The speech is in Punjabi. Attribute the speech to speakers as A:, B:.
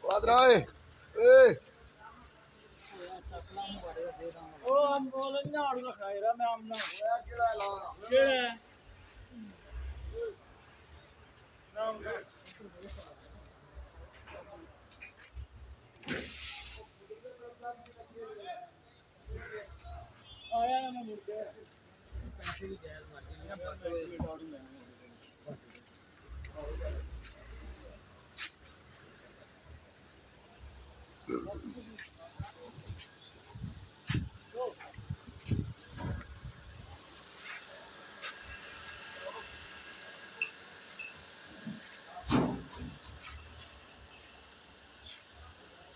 A: Quadrai. Ê.
B: ਉਹ ਅੰਗੋਲ ਝਾੜੂ ਦਾ ਖਾਇਰਾ ਮੈਂ ਆਮਨਾ
A: ਕਿਹੜਾ ਲਾ
B: ਕਿਹੜਾ ਨਾਮ ਦਾ ਆਇਆ ਨਾ ਮੁੜ ਕੇ ਪੈਸੇ ਵੀ ਜਾਇਜ਼ ਮਾਰਦੀ ਨਾ ਬਾਕੀ ਝਾੜੂ ਲੈਣਾ